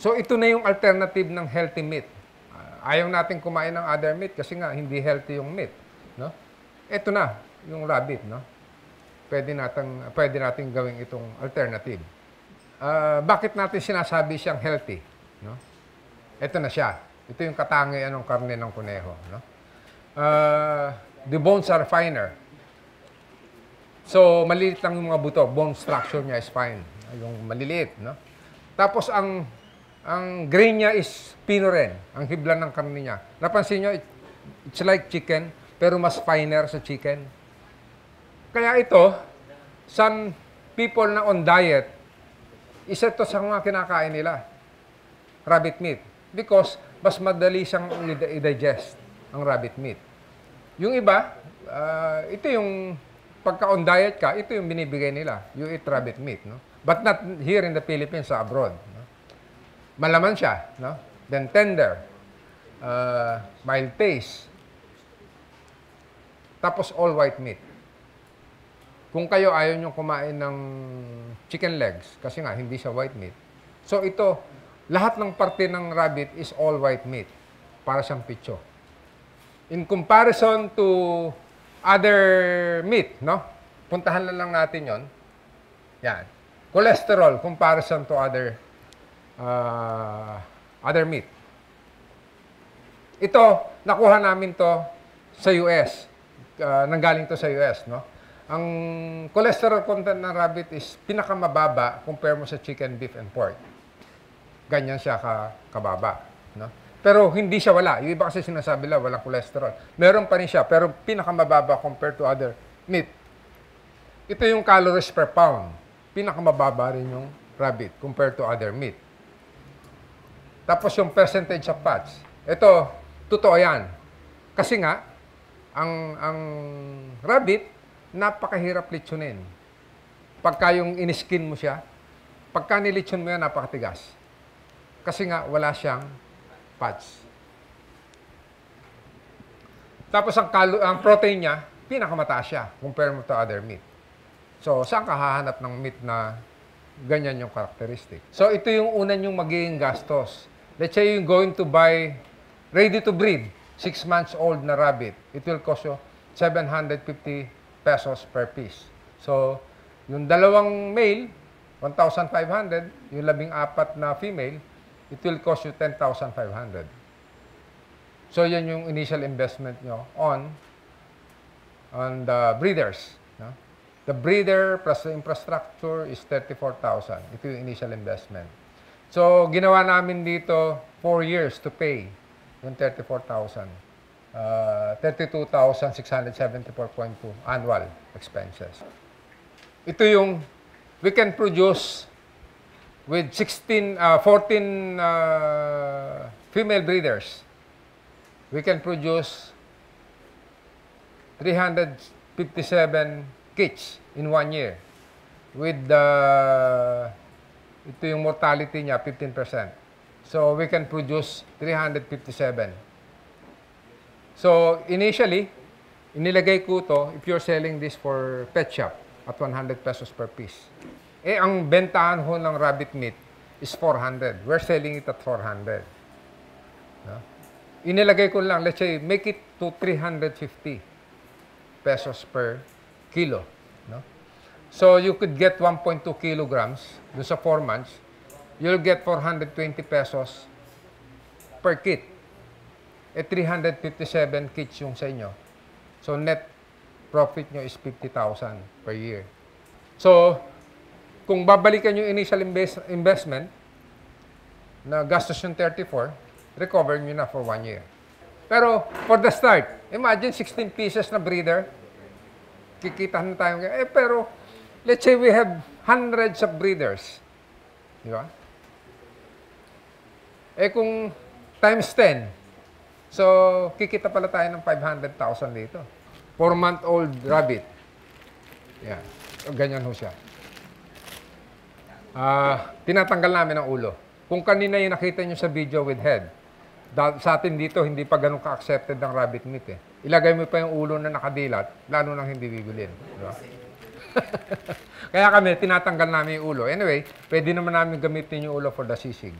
So, ito na yung alternative ng healthy meat. Ayaw natin kumain ng other meat kasi nga hindi healthy yung meat. No? Ito na, yung rabbit. No? Pwede natin gawin itong alternative. Bakit natin sinasabi siyang healthy? No? Ito na siya. Ito yung katangian ng karne ng kuneho. No? The bones are finer. So, maliliit lang yung mga buto. Bone structure niya is fine. Yung maliliit. No? Tapos, ang grain niya is pino rin. Ang hibla ng karne niya. Napansin nyo, it's like chicken, pero mas finer sa chicken. Kaya ito, some people na on diet, isa ito sa mga kinakain nila. Rabbit meat. Because mas madali siyang i-digest ang rabbit meat. Yung iba, ito yung pagka on diet ka, ito yung binibigay nila. You eat rabbit meat. No? But not here in the Philippines, sa abroad. No? Malaman siya, no? Then tender, mild taste, tapos all white meat. Kung kayo ayaw nyo kumain ng chicken legs, kasi nga hindi siya white meat. So ito, lahat ng parte ng rabbit is all white meat, para siyang pitso. In comparison to other meat, no? Puntahan lang natin yon. Yan. Cholesterol, comparison to other meat. Ito, nakuha namin to sa US. Nanggaling to sa US, no? Ang cholesterol content ng rabbit is pinakamababa compare mo sa chicken, beef, and pork. Ganyan siya kababa, no? Pero hindi siya wala. Yung iba kasi sinasabi lang, walang cholesterol. Meron pa rin siya, pero pinakamababa compared to other meat. Ito yung calories per pound. Pinakamababa rin yung rabbit compared to other meat. Tapos yung percentage of fats. Ito, totoo yan. Kasi nga, ang rabbit, napakahirap litsunin. Pagka yung iniskin mo siya, pagka nilitsun mo yan, napakatigas. Kasi nga, wala siyang fats. Tapos ang protein niya, pinakamataas siya compare mo to other meat. So, saan ka hahanap ng meat na ganyan yung characteristic? So, ito yung una yung magiging gastos. Let's say you're going to buy ready to breed, 6 months old na rabbit. It will cost you 750 pesos per piece. So, yung dalawang male, 1,500. Yung 14 na female, it will cost you 10,500. So, yan yung initial investment nyo on the breeders. No? The breeder plus the infrastructure is 34,000. Ito yung initial investment. So, ginawa namin dito 4 years to pay yung 34,000. 32,674.2 annual expenses. Ito yung we can produce with 14 female breeders. We can produce 357 kits in 1 year. With ito yung mortality niya, 15%. So, we can produce 357. So, initially, inilagay ko to, if you're selling this for pet shop, at 100 pesos per piece. Eh, ang bentahan ho ng rabbit meat is 400. We're selling it at 400. No? Inilagay ko lang, let's say, make it to 350 pesos per kilo. No? So, you could get 1.2 kilograms doon sa 4 months. You'll get 420 pesos per kit. Eh, 357 kits yung sa inyo. So, net profit nyo is 50,000 per year. So, kung babalikan yung initial investment, na gastos yung 34, recover nyo na for 1 year. Pero, for the start, imagine 16 pieces na breeder, kikita na tayo. Eh, pero, let's say we have hundreds of breeders. Di ba? Eh, kung times 10, so, kikita pala tayo ng 500,000 dito. 4-month-old rabbit. Yan. So, ganyan ho siya. Tinatanggal namin ang ulo. Kung kanina yung nakita nyo sa video with head, sa atin dito, hindi pa ganun ka-accepted ng rabbit meat eh. Ilagay mo pa yung ulo na nakadilat, lalo nang hindi bibilin. Diba? Kaya kami, tinatanggal namin yung ulo. Anyway, pwede naman namin gamitin yung ulo for the sisig.